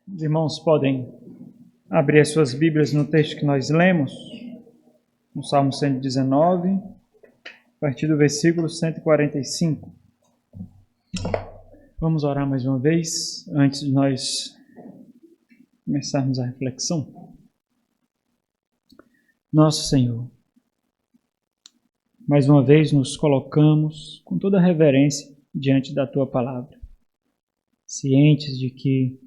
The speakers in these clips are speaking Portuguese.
Os irmãos podem abrir as suas Bíblias no texto que nós lemos, no Salmo 119, a partir do versículo 145. Vamos orar mais uma vez, antes de nós começarmos a reflexão. Nosso Senhor, mais uma vez nos colocamos com toda reverência diante da Tua Palavra, cientes de que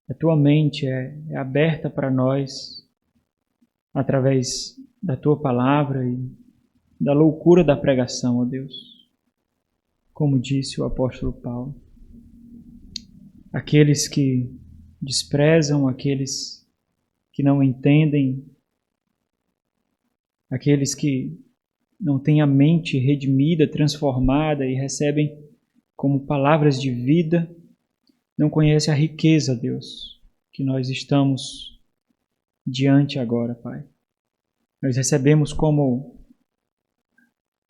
a Tua mente é aberta para nós através da Tua Palavra e da loucura da pregação, ó Deus. Como disse o apóstolo Paulo, aqueles que desprezam, aqueles que não entendem, aqueles que não têm a mente redimida, transformada e recebem como palavras de vida, não conhecem a riqueza, Deus, que nós estamos diante agora, Pai. Nós recebemos como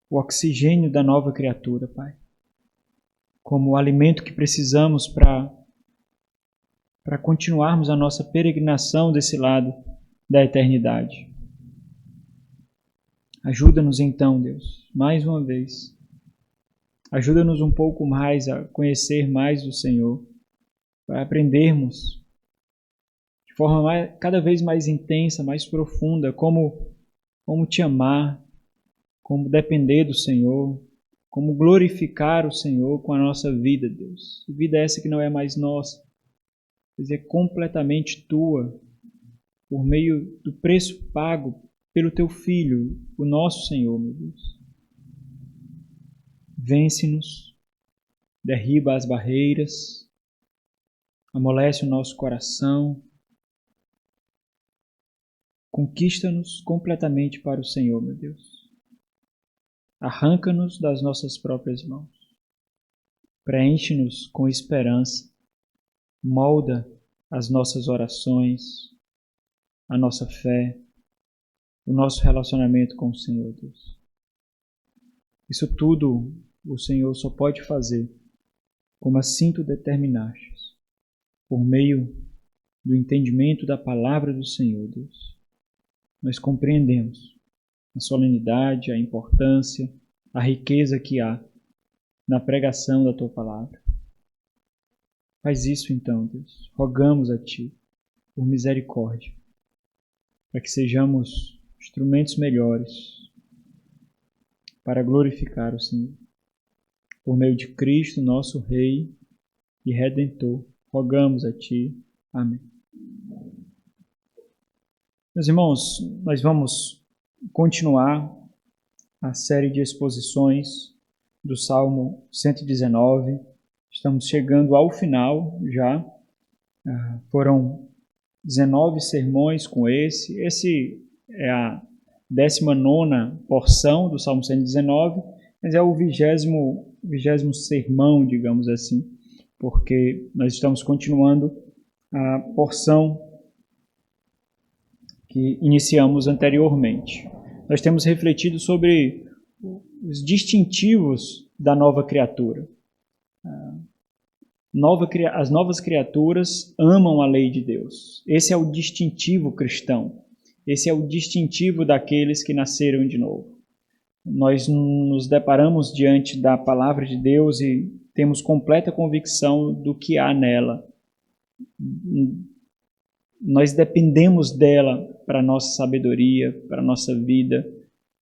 o oxigênio da nova criatura, Pai. Como o alimento que precisamos para continuarmos a nossa peregrinação desse lado da eternidade. Ajuda-nos então, Deus, mais uma vez. Ajuda-nos um pouco mais a conhecer mais do Senhor, para aprendermos de forma cada vez mais intensa, mais profunda, como te amar, como depender do Senhor, como glorificar o Senhor com a nossa vida, Deus. Vida essa que não é mais nossa, mas é completamente Tua, por meio do preço pago pelo Teu Filho, o nosso Senhor, meu Deus. Vence-nos, derriba as barreiras, amolece o nosso coração, conquista-nos completamente para o Senhor, meu Deus. Arranca-nos das nossas próprias mãos. Preenche-nos com esperança. Molda as nossas orações, a nossa fé, o nosso relacionamento com o Senhor, Deus. Isso tudo o Senhor só pode fazer, como assim tu determinastes, por meio do entendimento da palavra do Senhor, Deus. Nós compreendemos a solenidade, a importância, a riqueza que há na pregação da Tua Palavra. Faz isso então, Deus. Rogamos a Ti, por misericórdia, para que sejamos instrumentos melhores para glorificar o Senhor. Por meio de Cristo, nosso Rei e Redentor, rogamos a Ti. Amém. Meus irmãos, nós vamos continuar a série de exposições do Salmo 119. Estamos chegando ao final já. Foram 19 sermões com esse. Esse é a 19ª porção do Salmo 119, mas é o 20º sermão, digamos assim, porque nós estamos continuando a porção que iniciamos anteriormente. Nós temos refletido sobre os distintivos da nova criatura. As novas criaturas amam a lei de Deus. Esse é o distintivo cristão. Esse é o distintivo daqueles que nasceram de novo. Nós nos deparamos diante da palavra de Deus e temos completa convicção do que há nela. Nós dependemos dela para a nossa sabedoria, para a nossa vida,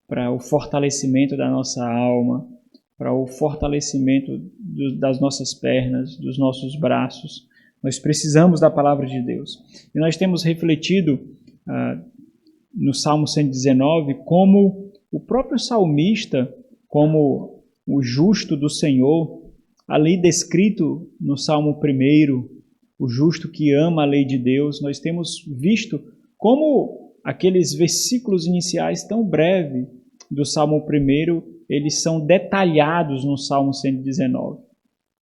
para o fortalecimento da nossa alma, para o fortalecimento das nossas pernas, dos nossos braços. Nós precisamos da palavra de Deus. E nós temos refletido no Salmo 119 como o próprio salmista, como o justo do Senhor, ali descrito no Salmo 1, o justo que ama a lei de Deus. Nós temos visto como aqueles versículos iniciais tão breves do Salmo 1, eles são detalhados no Salmo 119.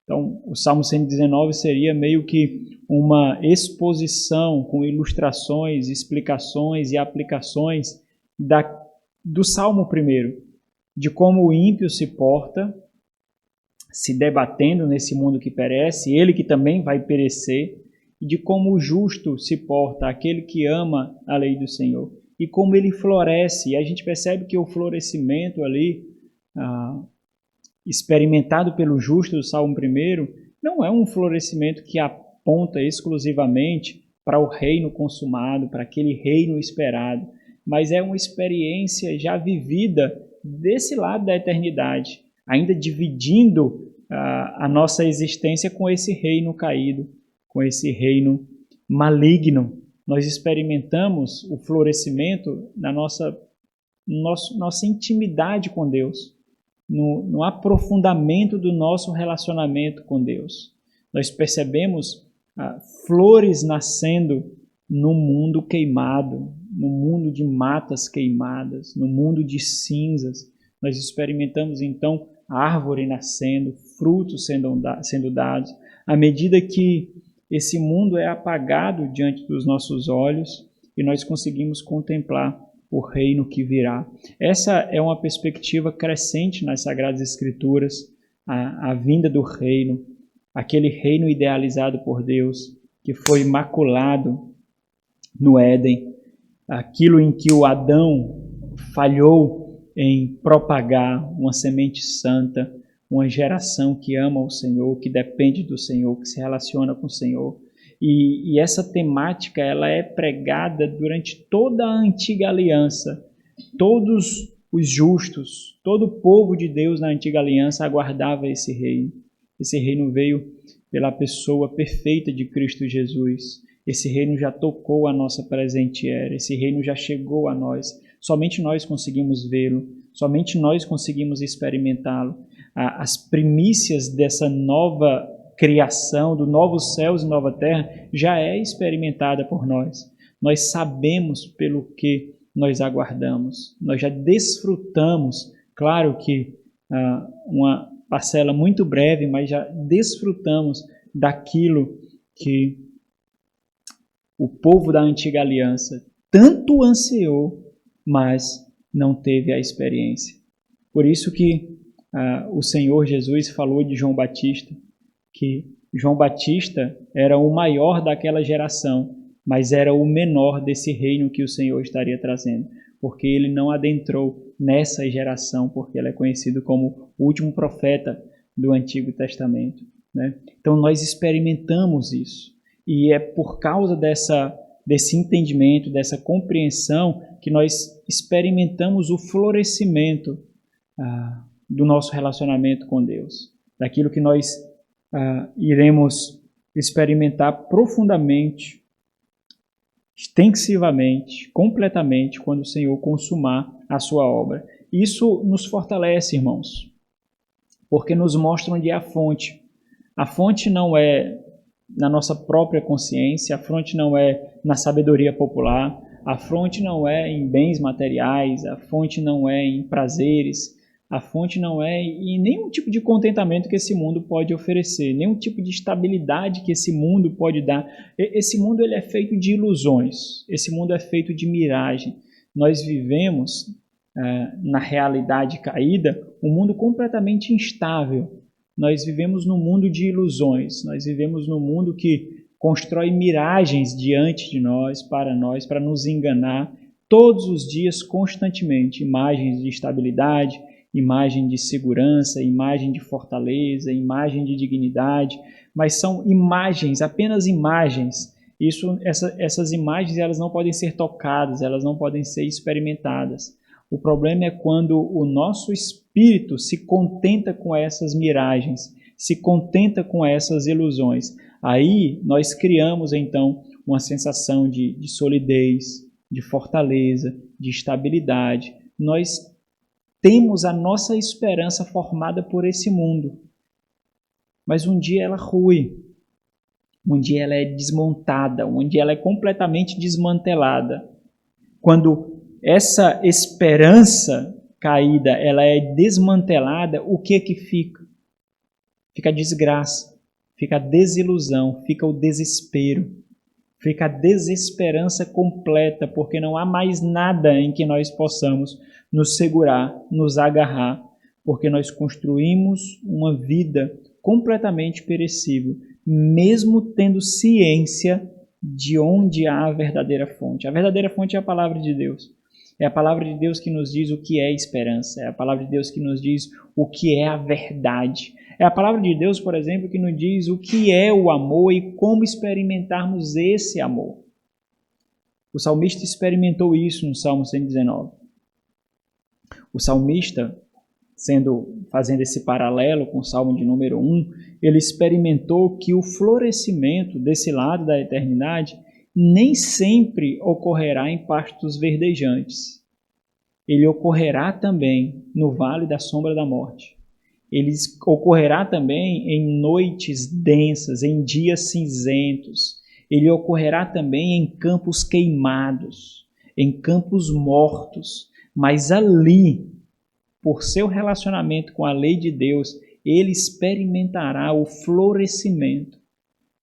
Então, o Salmo 119 seria meio que uma exposição com ilustrações, explicações e aplicações do Salmo 1, de como o ímpio se porta, se debatendo nesse mundo que perece, ele que também vai perecer, e de como o justo se porta, aquele que ama a lei do Senhor, e como ele floresce. E a gente percebe que o florescimento ali, experimentado pelo justo do Salmo 1, não é um florescimento que aponta exclusivamente para o reino consumado, para aquele reino esperado, mas é uma experiência já vivida desse lado da eternidade, ainda dividindo a nossa existência com esse reino caído, com esse reino maligno. Nós experimentamos o florescimento na nossa intimidade com Deus, no aprofundamento do nosso relacionamento com Deus. Nós percebemos flores nascendo no mundo queimado, no mundo de matas queimadas, no mundo de cinzas. Nós experimentamos então a árvore nascendo, frutos sendo dados. À medida que esse mundo é apagado diante dos nossos olhos e nós conseguimos contemplar o reino que virá. Essa é uma perspectiva crescente nas Sagradas Escrituras, a vinda do reino, aquele reino idealizado por Deus, que foi maculado no Éden, aquilo em que o Adão falhou em propagar uma semente santa, uma geração que ama o Senhor, que depende do Senhor, que se relaciona com o Senhor. E essa temática ela é pregada durante toda a antiga aliança. Todos os justos, todo o povo de Deus na antiga aliança aguardava esse reino. Esse reino veio pela pessoa perfeita de Cristo Jesus. Esse reino já tocou a nossa presente era. Esse reino já chegou a nós. Somente nós conseguimos vê-lo. Somente nós conseguimos experimentá-lo. As primícias dessa nova criação, do novos céus e nova terra, já é experimentada por nós. Nós sabemos pelo que nós aguardamos. Nós já desfrutamos, claro que uma parcela muito breve, mas já desfrutamos daquilo que o povo da antiga aliança tanto ansiou, mas não teve a experiência. Por isso que o Senhor Jesus falou de João Batista, que João Batista era o maior daquela geração, mas era o menor desse reino que o Senhor estaria trazendo, porque ele não adentrou nessa geração, porque ele é conhecido como o último profeta do Antigo Testamento, né? Então nós experimentamos isso, e é por causa desse entendimento, dessa compreensão, que nós experimentamos o florescimento do nosso relacionamento com Deus, daquilo que nós iremos experimentar profundamente, extensivamente, completamente, quando o Senhor consumar a sua obra. Isso nos fortalece, irmãos, porque nos mostra onde é a fonte. A fonte não é na nossa própria consciência, a fonte não é na sabedoria popular, a fonte não é em bens materiais, a fonte não é em prazeres, a fonte não é em nenhum tipo de contentamento que esse mundo pode oferecer, nenhum tipo de estabilidade que esse mundo pode dar. Esse mundo ele é feito de ilusões, esse mundo é feito de miragem. Nós vivemos, na realidade caída, um mundo completamente instável. Nós vivemos num mundo de ilusões, nós vivemos num mundo que constrói miragens diante de nós, para nos enganar todos os dias, constantemente. Imagens de estabilidade, imagem de segurança, imagem de fortaleza, imagem de dignidade, mas são imagens, apenas imagens. Essas imagens elas não podem ser tocadas, elas não podem ser experimentadas. O problema é quando o nosso espírito se contenta com essas miragens, se contenta com essas ilusões. Aí nós criamos então uma sensação de solidez, de fortaleza, de estabilidade. Nós temos a nossa esperança formada por esse mundo. Mas um dia ela rui. Um dia ela é desmontada. Um dia ela é completamente desmantelada. Quando essa esperança caída ela é desmantelada, o que fica? Fica a desgraça, fica a desilusão, fica o desespero, fica a desesperança completa, porque não há mais nada em que nós possamos nos segurar, nos agarrar, porque nós construímos uma vida completamente perecível. mesmo tendo ciência de onde há a verdadeira fonte. A verdadeira fonte é a palavra de Deus. É a palavra de Deus que nos diz o que é esperança. É a palavra de Deus que nos diz o que é a verdade. É a palavra de Deus, por exemplo, que nos diz o que é o amor e como experimentarmos esse amor. O salmista experimentou isso no Salmo 119. O salmista, fazendo esse paralelo com o Salmo de número 1, ele experimentou que o florescimento desse lado da eternidade nem sempre ocorrerá em pastos verdejantes. Ele ocorrerá também no vale da sombra da morte. Ele ocorrerá também em noites densas, em dias cinzentos. Ele ocorrerá também em campos queimados, em campos mortos. Mas ali, por seu relacionamento com a lei de Deus, ele experimentará o florescimento.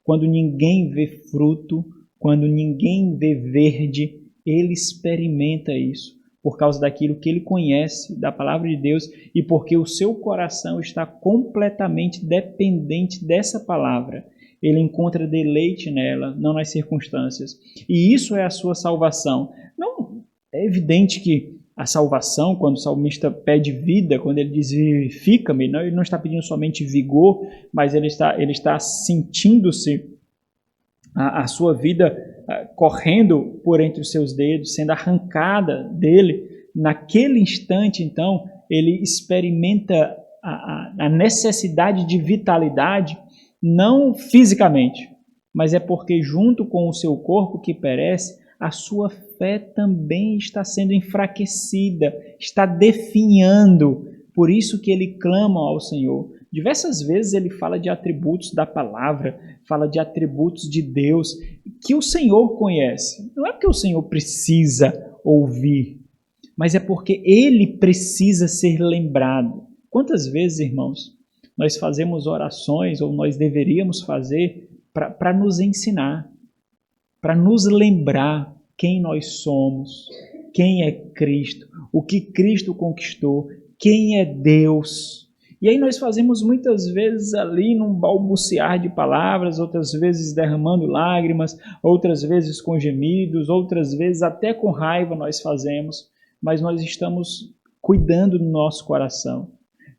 Quando ninguém vê fruto, quando ninguém vê verde, ele experimenta isso, por causa daquilo que ele conhece da palavra de Deus e porque o seu coração está completamente dependente dessa palavra. Ele encontra deleite nela, não nas circunstâncias. E isso é a sua salvação. Não, é evidente que a salvação, quando o salmista pede vida, quando ele diz vivifica-me, ele não está pedindo somente vigor, mas ele está sentindo-se a sua vida correndo por entre os seus dedos, sendo arrancada dele. Naquele instante, então, ele experimenta a necessidade de vitalidade, não fisicamente, mas é porque junto com o seu corpo que perece, a sua fé também está sendo enfraquecida, está definhando. Por isso que ele clama ao Senhor. Diversas vezes ele fala de atributos da palavra, fala de atributos de Deus, que o Senhor conhece. Não é porque o Senhor precisa ouvir, mas é porque ele precisa ser lembrado. Quantas vezes, irmãos, nós fazemos orações, ou nós deveríamos fazer, para nos ensinar, para nos lembrar quem nós somos, quem é Cristo, o que Cristo conquistou, quem é Deus. E aí nós fazemos muitas vezes ali num balbuciar de palavras, outras vezes derramando lágrimas, outras vezes com gemidos, outras vezes até com raiva nós fazemos, mas nós estamos cuidando do nosso coração.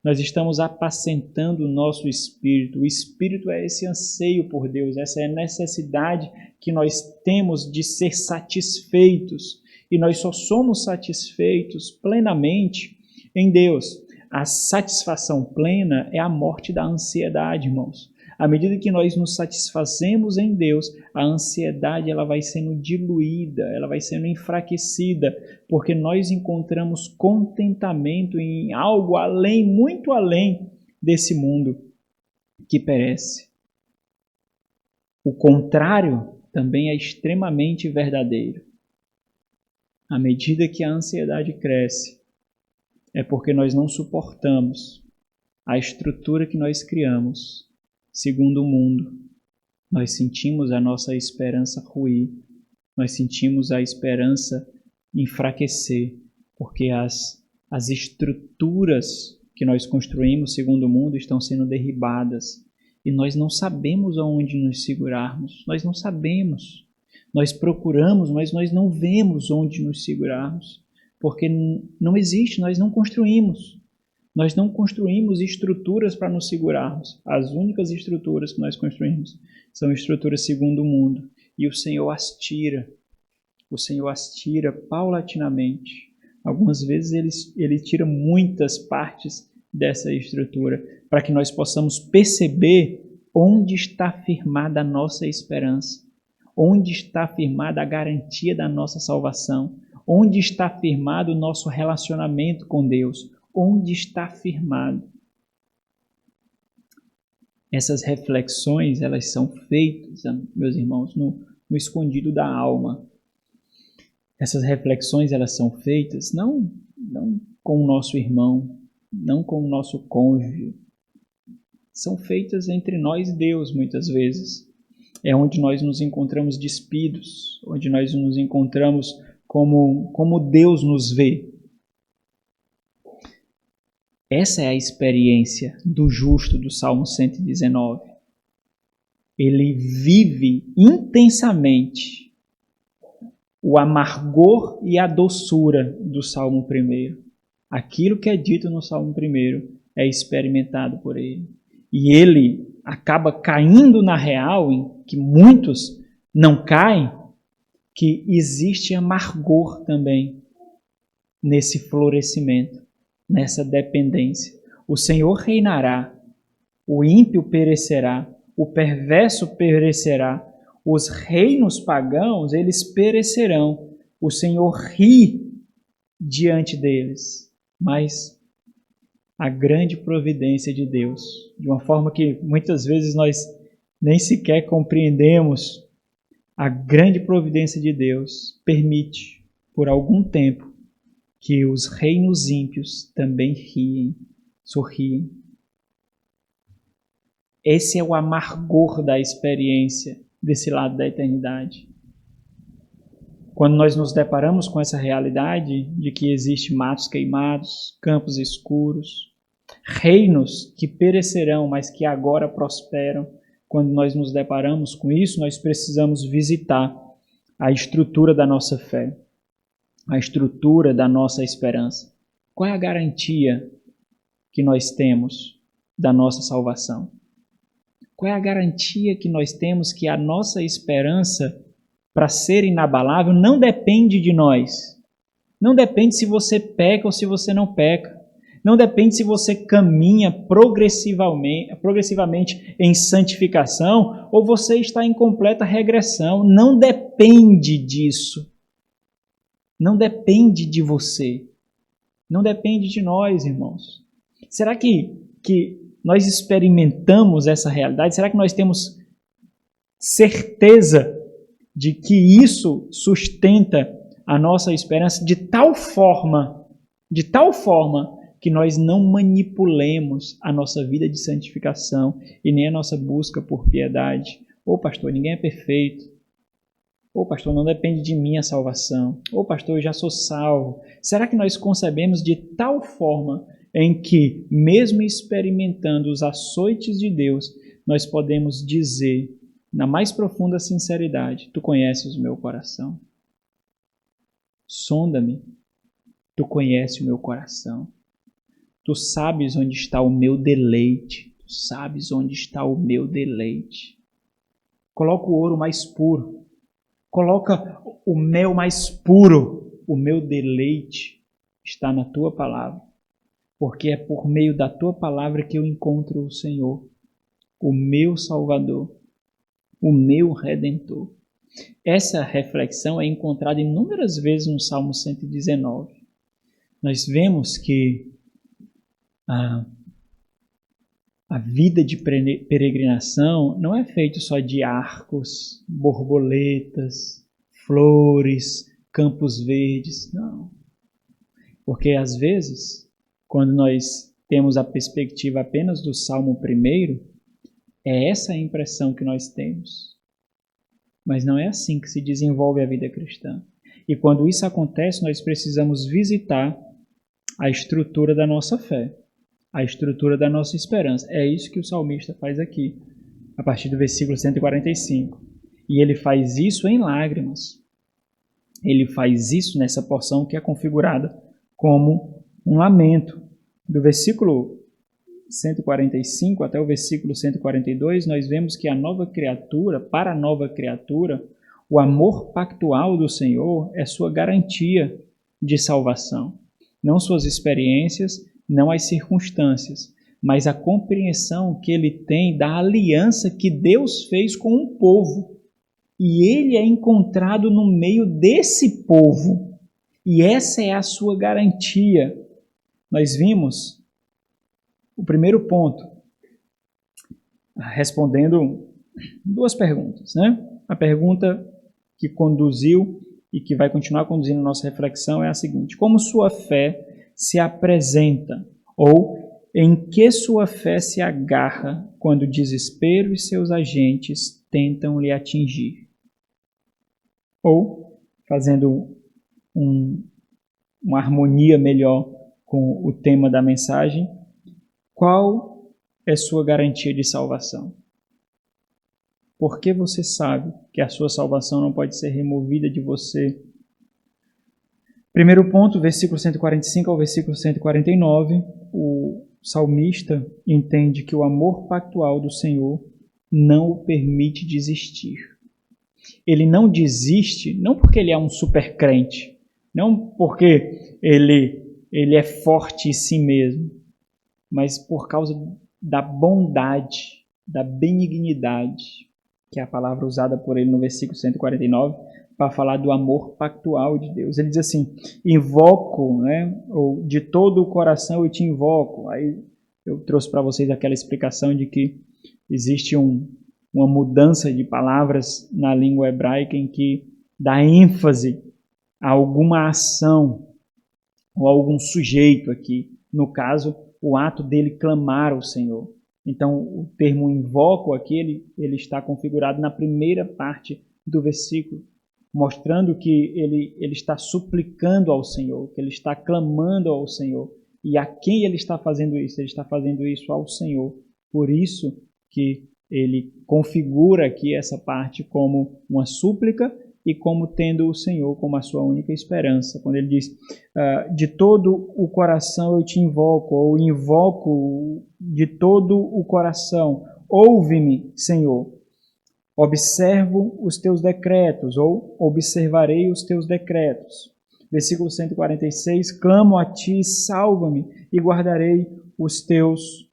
Nós estamos apacentando o nosso espírito. O espírito é esse anseio por Deus, essa é a necessidade que nós temos de ser satisfeitos. E nós só somos satisfeitos plenamente em Deus. A satisfação plena é a morte da ansiedade, irmãos. À medida que nós nos satisfazemos em Deus, a ansiedade ela vai sendo diluída, ela vai sendo enfraquecida, porque nós encontramos contentamento em algo além, muito além desse mundo que perece. O contrário também é extremamente verdadeiro. À medida que a ansiedade cresce, é porque nós não suportamos a estrutura que nós criamos segundo o mundo. Nós sentimos a nossa esperança ruir, nós sentimos a esperança enfraquecer, porque as estruturas que nós construímos segundo o mundo estão sendo derribadas e nós não sabemos aonde nos segurarmos, nós não sabemos. Nós procuramos, mas nós não vemos onde nos segurarmos, porque não existe, nós não construímos. Nós não construímos estruturas para nos segurarmos. As únicas estruturas que nós construímos são estruturas segundo o mundo. E o Senhor as tira. O Senhor as tira paulatinamente. Algumas vezes Ele tira muitas partes dessa estrutura para que nós possamos perceber onde está firmada a nossa esperança, onde está firmada a garantia da nossa salvação, onde está firmado o nosso relacionamento com Deus, onde está firmado. Essas reflexões, elas são feitas, meus irmãos, no escondido da alma. Essas reflexões, elas são feitas não com o nosso irmão, não com o nosso cônjuge. São feitas entre nós e Deus, muitas vezes. É onde nós nos encontramos despidos, onde nós nos encontramos como Deus nos vê. Essa é a experiência do justo do Salmo 119. ele vive intensamente o amargor e a doçura do Salmo 1. Aquilo que é dito no Salmo 1 é experimentado por ele. E ele acaba caindo na real, em que muitos não caem, que existe amargor também nesse florescimento, nessa dependência. O Senhor reinará, o ímpio perecerá, o perverso perecerá, os reinos pagãos, eles perecerão. O Senhor ri diante deles, mas a grande providência de Deus, de uma forma que muitas vezes nós nem sequer compreendemos, a grande providência de Deus permite, por algum tempo, que os reinos ímpios também sorriem. Esse é o amargor da experiência desse lado da eternidade. Quando nós nos deparamos com essa realidade de que existe matos queimados, campos escuros, reinos que perecerão, mas que agora prosperam, quando nós nos deparamos com isso, nós precisamos visitar a estrutura da nossa fé, a estrutura da nossa esperança. Qual é a garantia que nós temos da nossa salvação? Qual é a garantia que nós temos que a nossa esperança, para ser inabalável, não depende de nós? Não depende se você peca ou se você não peca. Não depende se você caminha progressivamente em santificação ou você está em completa regressão. Não depende disso. Não depende de você. Não depende de nós, irmãos. Será que nós experimentamos essa realidade? Será que nós temos certeza de que isso sustenta a nossa esperança de tal forma que nós não manipulemos a nossa vida de santificação e nem a nossa busca por piedade? Ô pastor, ninguém é perfeito. Ô pastor, não depende de mim a salvação. Ô pastor, eu já sou salvo. Será que nós concebemos de tal forma em que, mesmo experimentando os açoites de Deus, nós podemos dizer, na mais profunda sinceridade, tu conheces o meu coração? Sonda-me. Tu conheces o meu coração. Tu sabes onde está o meu deleite. Tu sabes onde está o meu deleite. Coloca o ouro mais puro. Coloca o mel mais puro. O meu deleite está na tua palavra. Porque é por meio da tua palavra que eu encontro o Senhor, o meu Salvador, o meu Redentor. Essa reflexão é encontrada inúmeras vezes no Salmo 119. Nós vemos que a vida de peregrinação não é feita só de arcos, borboletas, flores, campos verdes, não. Porque às vezes, quando nós temos a perspectiva apenas do Salmo 1, é essa a impressão que nós temos. Mas não é assim que se desenvolve a vida cristã. E quando isso acontece, nós precisamos visitar a estrutura da nossa fé, a estrutura da nossa esperança. É isso que o salmista faz aqui, a partir do versículo 145. E ele faz isso em lágrimas. Ele faz isso nessa porção que é configurada como um lamento. Do versículo 145 até o versículo 142, nós vemos que para a nova criatura, o amor pactual do Senhor é sua garantia de salvação. Não suas experiências, não as circunstâncias, mas a compreensão que ele tem da aliança que Deus fez com um povo. E ele é encontrado no meio desse povo. E essa é a sua garantia. Nós vimos o primeiro ponto, respondendo duas perguntas, né? A pergunta que conduziu e que vai continuar conduzindo a nossa reflexão é a seguinte: como sua fé se apresenta? Ou em que sua fé se agarra quando o desespero e seus agentes tentam lhe atingir? Ou, fazendo uma harmonia melhor com o tema da mensagem, qual é sua garantia de salvação? Porque você sabe que a sua salvação não pode ser removida de você. Primeiro ponto, versículo 145 ao versículo 149, o salmista entende que o amor pactual do Senhor não o permite desistir. Ele não desiste, não porque ele é um super crente, não porque ele é forte em si mesmo, mas por causa da bondade, da benignidade, que é a palavra usada por ele no versículo 149, para falar do amor pactual de Deus. Ele diz assim, invoco, ou de todo o coração eu te invoco. Aí eu trouxe para vocês aquela explicação de que existe uma mudança de palavras na língua hebraica em que dá ênfase a alguma ação ou a algum sujeito aqui. No caso, o ato dele clamar ao Senhor. Então, o termo invoco aqui, ele está configurado na primeira parte do versículo, mostrando que ele está suplicando ao Senhor, que ele está clamando ao Senhor. E a quem ele está fazendo isso? Ele está fazendo isso ao Senhor. Por isso que ele configura aqui essa parte como uma súplica e como tendo o Senhor como a sua única esperança. Quando ele diz, de todo o coração eu te invoco, ou invoco de todo o coração, ouve-me, Senhor. Observo os teus decretos, ou observarei os teus decretos. Versículo 146, clamo a ti, salva-me, e guardarei os teus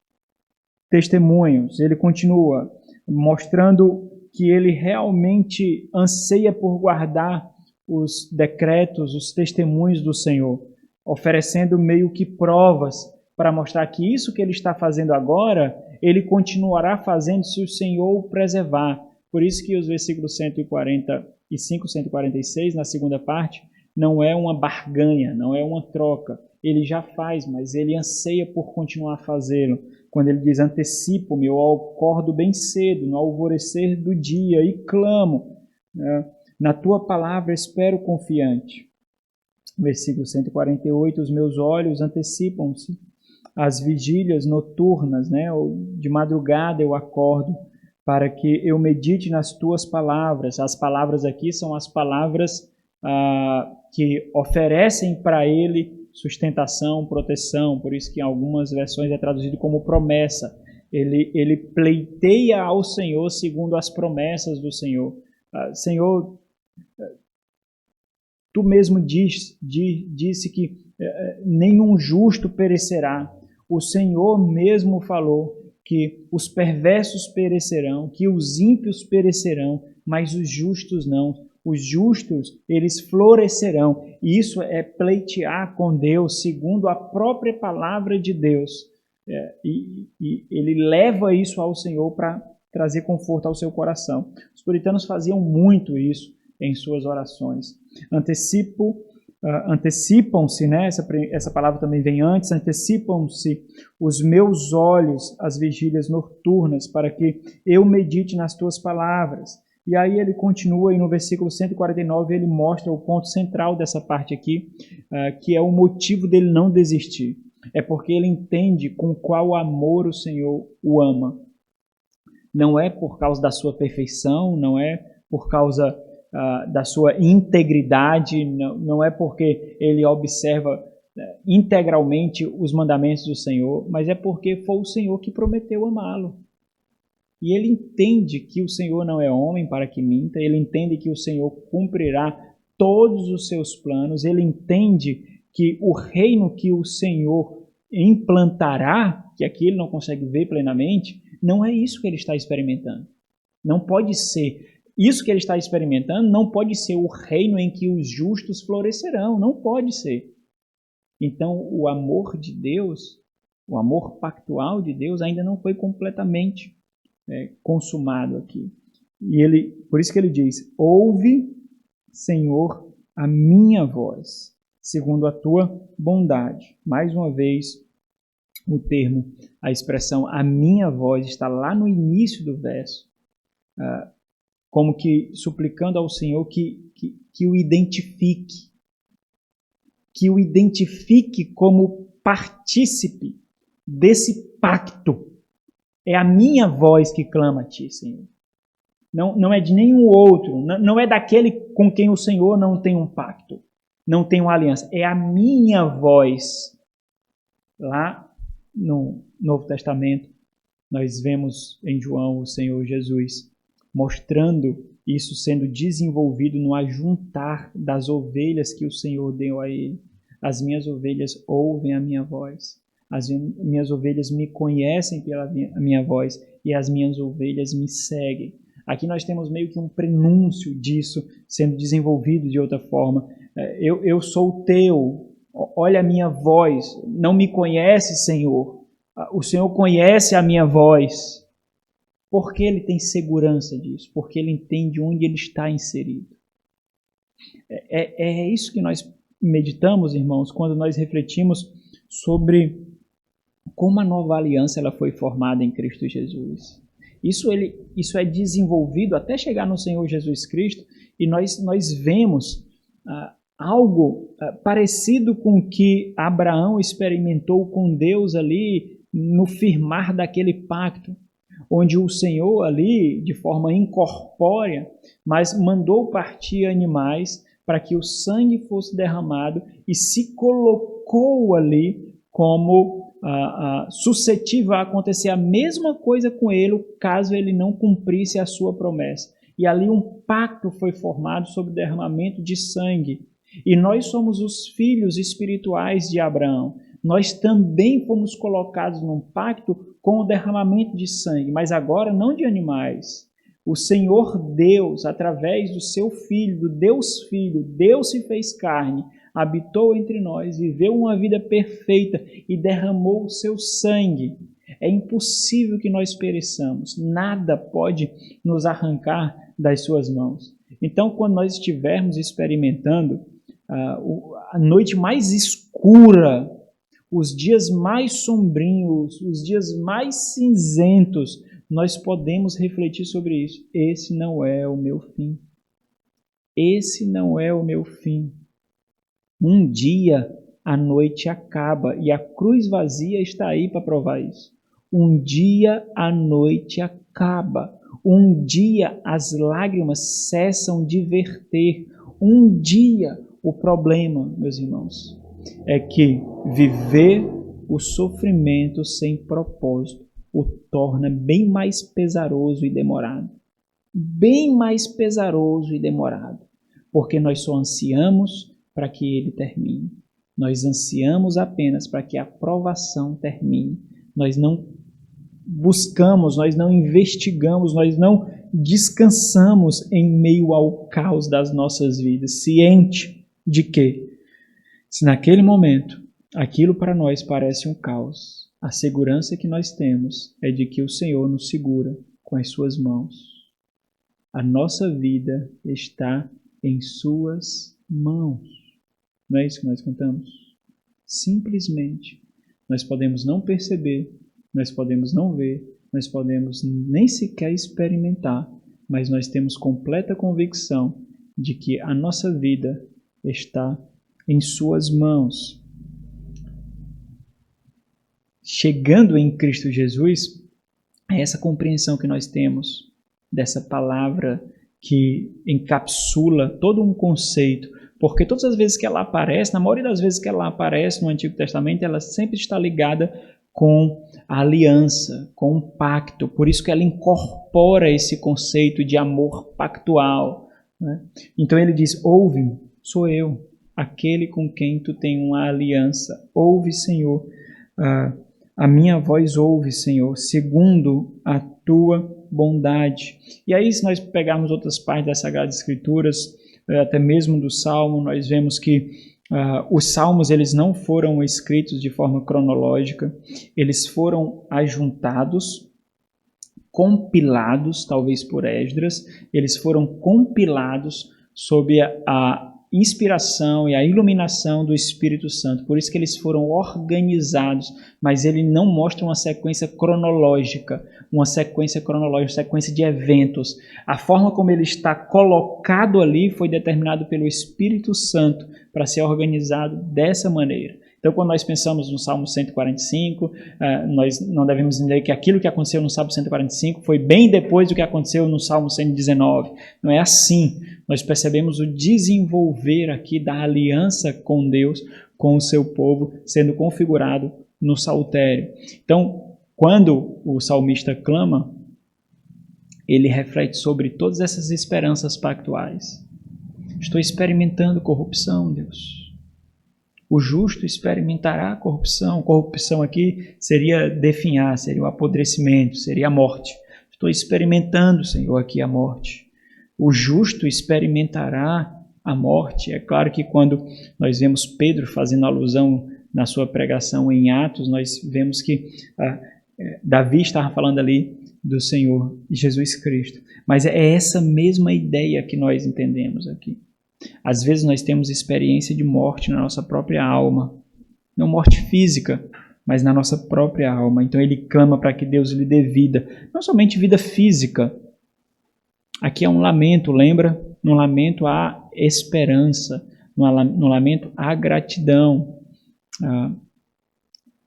testemunhos. Ele continua mostrando que ele realmente anseia por guardar os decretos, os testemunhos do Senhor, oferecendo meio que provas para mostrar que isso que ele está fazendo agora, ele continuará fazendo se o Senhor o preservar. Por isso que os versículos 145 e 146, na segunda parte, não é uma barganha, não é uma troca. Ele já faz, mas ele anseia por continuar a fazê-lo. Quando ele diz, antecipo-me, eu acordo bem cedo, no alvorecer do dia, e clamo. Na tua palavra espero confiante. Versículo 148, os meus olhos antecipam-se às vigílias noturnas, de madrugada eu acordo, para que eu medite nas tuas palavras. As palavras aqui são as palavras que oferecem para ele sustentação, proteção, por isso que em algumas versões é traduzido como promessa. Ele pleiteia ao Senhor segundo as promessas do Senhor. Senhor, tu mesmo disse que nenhum justo perecerá. O Senhor mesmo falou que os perversos perecerão, que os ímpios perecerão, mas os justos não. Os justos, eles florescerão. E isso é pleitear com Deus, segundo a própria palavra de Deus. E ele leva isso ao Senhor para trazer conforto ao seu coração. Os puritanos faziam muito isso em suas orações. Antecipam-se, essa palavra também vem antes, antecipam-se os meus olhos às vigílias noturnas, para que eu medite nas tuas palavras. E aí ele continua, e no versículo 149 ele mostra o ponto central dessa parte aqui, que é o motivo dele não desistir. É porque ele entende com qual amor o Senhor o ama. Não é por causa da sua perfeição, não é por causa da sua integridade, não é porque ele observa integralmente os mandamentos do Senhor, mas é porque foi o Senhor que prometeu amá-lo. E ele entende que o Senhor não é homem para que minta, ele entende que o Senhor cumprirá todos os seus planos, ele entende que o reino que o Senhor implantará, que aqui ele não consegue ver plenamente, não é isso que ele está experimentando. Não pode ser. Isso que ele está experimentando não pode ser o reino em que os justos florescerão, não pode ser. Então, o amor de Deus, o amor pactual de Deus ainda não foi completamente consumado aqui. E por isso que ele diz, ouve, Senhor, a minha voz, segundo a tua bondade. Mais uma vez, o termo, a expressão a minha voz está lá no início do verso, como que suplicando ao Senhor que o identifique, como partícipe desse pacto. É a minha voz que clama a ti, Senhor. não é de nenhum outro, não é daquele com quem o Senhor não tem um pacto, não tem uma aliança. É a minha voz. Lá no Novo Testamento, nós vemos em João o Senhor Jesus mostrando isso sendo desenvolvido no ajuntar das ovelhas que o Senhor deu a ele. As minhas ovelhas ouvem a minha voz. As minhas ovelhas me conhecem pela minha voz e as minhas ovelhas me seguem. Aqui nós temos meio que um prenúncio disso sendo desenvolvido de outra forma. Eu sou teu, olha a minha voz. Não me conhece, Senhor. O Senhor conhece a minha voz. Porque ele tem segurança disso, porque ele entende onde ele está inserido. É isso que nós meditamos, irmãos, quando nós refletimos sobre como a nova aliança ela foi formada em Cristo Jesus. Isso é desenvolvido até chegar no Senhor Jesus Cristo, e nós vemos algo parecido com o que Abraão experimentou com Deus ali no firmar daquele pacto, onde o Senhor ali, de forma incorpórea, mas mandou partir animais para que o sangue fosse derramado e se colocou ali como suscetível a acontecer a mesma coisa com ele, caso ele não cumprisse a sua promessa. E ali um pacto foi formado sobre o derramamento de sangue. E nós somos os filhos espirituais de Abraão. Nós também fomos colocados num pacto com o derramamento de sangue, mas agora não de animais. O Senhor Deus, através do seu Filho, do Deus Filho, Deus se fez carne, habitou entre nós, viveu uma vida perfeita e derramou o seu sangue. É impossível que nós pereçamos, nada pode nos arrancar das suas mãos. Então, quando nós estivermos experimentando a noite mais escura, os dias mais sombrios, os dias mais cinzentos, nós podemos refletir sobre isso. Esse não é o meu fim. Esse não é o meu fim. Um dia a noite acaba e a cruz vazia está aí para provar isso. Um dia a noite acaba. Um dia as lágrimas cessam de verter. Um dia o problema, meus irmãos, é que viver o sofrimento sem propósito o torna bem mais pesaroso e demorado. Bem mais pesaroso e demorado. Porque nós só ansiamos para que ele termine. Nós ansiamos apenas para que a provação termine. Nós não buscamos, nós não investigamos, nós não descansamos em meio ao caos das nossas vidas, ciente de que, se naquele momento aquilo para nós parece um caos, a segurança que nós temos é de que o Senhor nos segura com as suas mãos. A nossa vida está em suas mãos. Não é isso que nós cantamos? Simplesmente. Nós podemos não perceber, nós podemos não ver, nós podemos nem sequer experimentar, mas nós temos completa convicção de que a nossa vida está em suas mãos. Chegando em Cristo Jesus, é essa compreensão que nós temos dessa palavra que encapsula todo um conceito, porque todas as vezes que ela aparece, na maioria das vezes que ela aparece no Antigo Testamento, ela sempre está ligada com a aliança, com um pacto. Por isso que ela incorpora esse conceito de amor pactual, né? Então ele diz, ouve, sou eu, aquele com quem tu tem uma aliança. Ouve, Senhor, a minha voz ouve, Senhor, segundo a tua bondade. E aí, se nós pegarmos outras partes das Sagradas Escrituras, até mesmo do Salmo, nós vemos que os Salmos eles não foram escritos de forma cronológica, eles foram ajuntados, compilados, talvez por Esdras, eles foram compilados sob a inspiração e a iluminação do Espírito Santo. Por isso que eles foram organizados, mas ele não mostra uma sequência cronológica, uma sequência de eventos. A forma como ele está colocado ali foi determinado pelo Espírito Santo para ser organizado dessa maneira. Então, quando nós pensamos no Salmo 145, nós não devemos entender que aquilo que aconteceu no Salmo 145 foi bem depois do que aconteceu no Salmo 119. Não é assim. Nós percebemos o desenvolver aqui da aliança com Deus, com o seu povo, sendo configurado no saltério. Então, quando o salmista clama, ele reflete sobre todas essas esperanças pactuais. Estou experimentando corrupção, Deus. O justo experimentará corrupção. Corrupção aqui seria definhar, seria o apodrecimento, seria a morte. Estou experimentando, Senhor, aqui a morte. O justo experimentará a morte. É claro que quando nós vemos Pedro fazendo alusão na sua pregação em Atos, nós vemos que Davi estava falando ali do Senhor Jesus Cristo. Mas é essa mesma ideia que nós entendemos aqui. Às vezes nós temos experiência de morte na nossa própria alma. Não morte física, mas na nossa própria alma. Então ele clama para que Deus lhe dê vida. Não somente vida física. Aqui é um lamento, lembra? No lamento há esperança. No lamento há gratidão.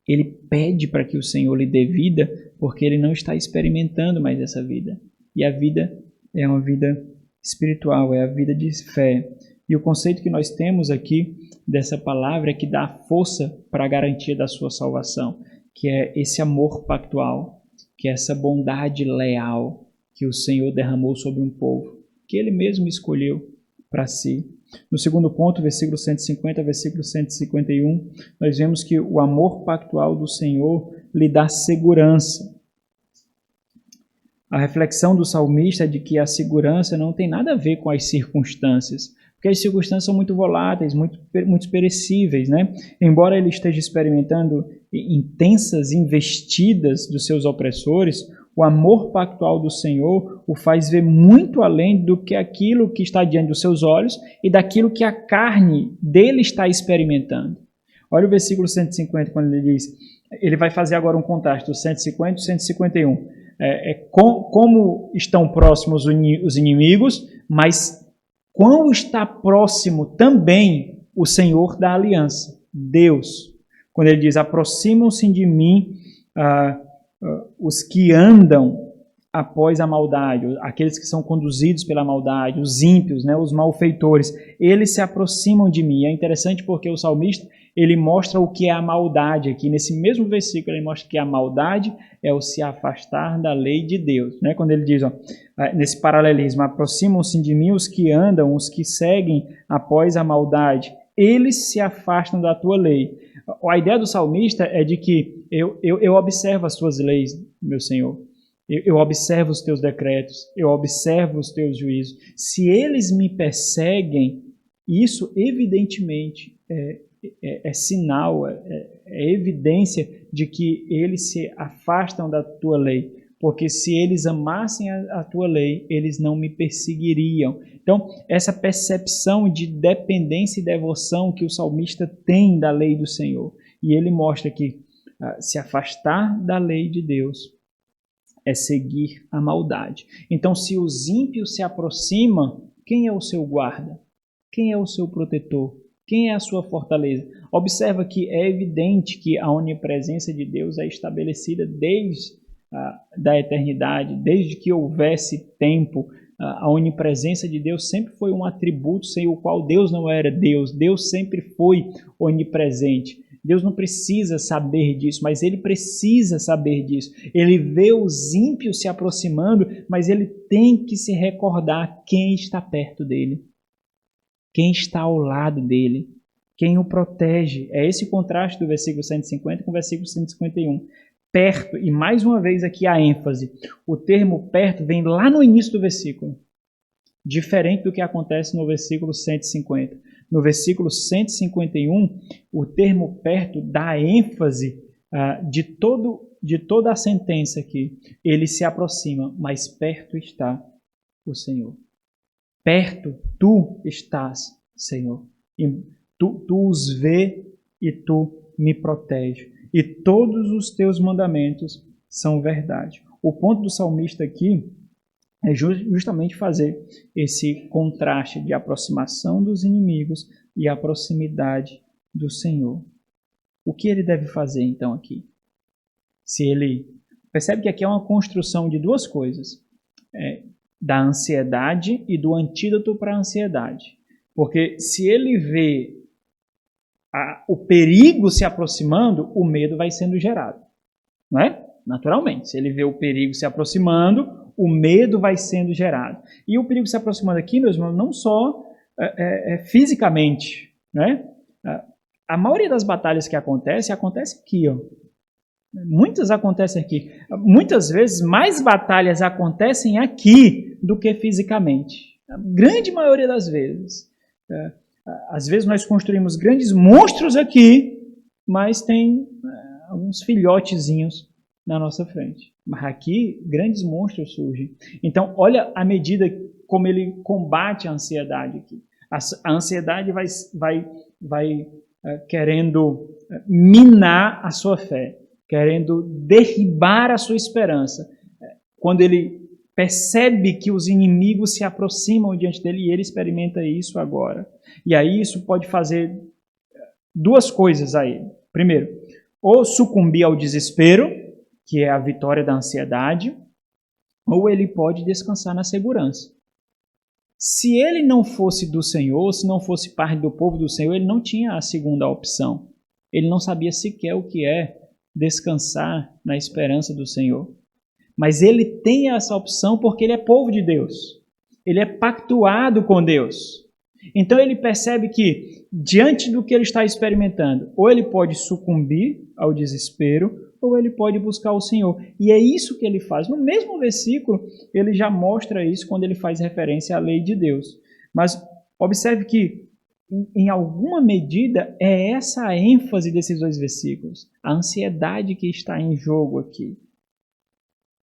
Ele pede para que o Senhor lhe dê vida porque ele não está experimentando mais essa vida. E a vida é uma vida espiritual, é a vida de fé. E o conceito que nós temos aqui dessa palavra é que dá força para a garantia da sua salvação, que é esse amor pactual, que é essa bondade leal que o Senhor derramou sobre um povo, que ele mesmo escolheu para si. No segundo ponto, versículo 150, versículo 151, nós vemos que o amor pactual do Senhor lhe dá segurança. A reflexão do salmista é de que a segurança não tem nada a ver com as circunstâncias, porque as circunstâncias são muito voláteis, muito perecíveis, né? Embora ele esteja experimentando intensas investidas dos seus opressores, o amor pactual do Senhor o faz ver muito além do que aquilo que está diante dos seus olhos e daquilo que a carne dele está experimentando. Olha o versículo 150, quando ele diz, ele vai fazer agora um contraste do 150 e 151. Como estão próximos os inimigos, mas quão está próximo também o Senhor da aliança, Deus. Quando ele diz, aproximam-se de mim os que andam após a maldade, aqueles que são conduzidos pela maldade, os ímpios, né, os malfeitores, eles se aproximam de mim. É interessante porque o salmista, ele mostra o que é a maldade aqui. Nesse mesmo versículo, ele mostra que a maldade é o se afastar da lei de Deus. Né? Quando ele diz, nesse paralelismo, aproximam-se de mim os que andam, os que seguem após a maldade, eles se afastam da tua lei. A ideia do salmista é de que eu observo as tuas leis, meu Senhor. Eu observo os teus decretos, eu observo os teus juízos. Se eles me perseguem, isso evidentemente é sinal, é evidência de que eles se afastam da tua lei. Porque se eles amassem a tua lei, eles não me perseguiriam. Então, essa percepção de dependência e devoção que o salmista tem da lei do Senhor. E ele mostra que se afastar da lei de Deus é seguir a maldade. Então, se os ímpios se aproximam, quem é o seu guarda? Quem é o seu protetor? Quem é a sua fortaleza? Observa que é evidente que a onipresença de Deus é estabelecida desde da eternidade, desde que houvesse tempo. A onipresença de Deus sempre foi um atributo sem o qual Deus não era Deus. Deus sempre foi onipresente. Deus não precisa saber disso, mas ele precisa saber disso. Ele vê os ímpios se aproximando, mas ele tem que se recordar quem está perto dele, quem está ao lado dele, quem o protege. É esse contraste do versículo 150 com o versículo 151. Perto, e mais uma vez aqui a ênfase. O termo perto vem lá no início do versículo, diferente do que acontece no versículo 150. No versículo 151, o termo perto dá ênfase de toda a sentença aqui. Ele se aproxima, mas perto está o Senhor. Perto tu estás, Senhor. E tu os vê e tu me protege. E todos os teus mandamentos são verdade. O ponto do salmista aqui é justamente fazer esse contraste de aproximação dos inimigos e a proximidade do Senhor. O que ele deve fazer então aqui? Se ele percebe que aqui é uma construção de duas coisas, da ansiedade e do antídoto para a ansiedade. Porque se ele vê o perigo se aproximando, o medo vai sendo gerado, não é? Naturalmente, se ele vê o perigo se aproximando, o medo vai sendo gerado. E o perigo se aproximando aqui, meus irmãos, não só fisicamente, né? A maioria das batalhas que acontece aqui, ó. Muitas acontecem aqui. Muitas vezes, mais batalhas acontecem aqui do que fisicamente. A grande maioria das vezes. Às vezes nós construímos grandes monstros aqui, mas tem alguns filhotezinhos na nossa frente. Mas aqui, grandes monstros surgem. Então, olha a medida como ele combate a ansiedade aqui. A ansiedade vai querendo minar a sua fé, querendo derribar a sua esperança. Quando ele percebe que os inimigos se aproximam diante dele, e ele experimenta isso agora. E aí isso pode fazer duas coisas a ele. Primeiro, ou sucumbir ao desespero, que é a vitória da ansiedade, ou ele pode descansar na segurança. Se ele não fosse do Senhor, se não fosse parte do povo do Senhor, ele não tinha a segunda opção. Ele não sabia sequer o que é descansar na esperança do Senhor. Mas ele tem essa opção porque ele é povo de Deus. Ele é pactuado com Deus. Então ele percebe que, diante do que ele está experimentando, ou ele pode sucumbir ao desespero, ou ele pode buscar o Senhor. E é isso que ele faz. No mesmo versículo, ele já mostra isso quando ele faz referência à lei de Deus. Mas observe que, em alguma medida, é essa a ênfase desses dois versículos. A ansiedade que está em jogo aqui.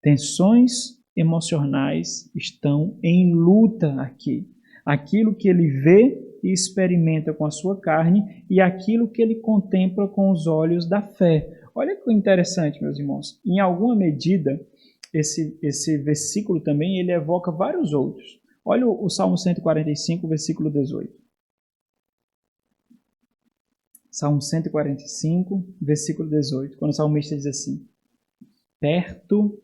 Tensões emocionais estão em luta aqui. Aquilo que ele vê e experimenta com a sua carne e aquilo que ele contempla com os olhos da fé. Olha que interessante, meus irmãos. Em alguma medida, esse versículo também ele evoca vários outros. Olha o Salmo 145, versículo 18. Salmo 145, versículo 18. Quando o salmista diz assim: perto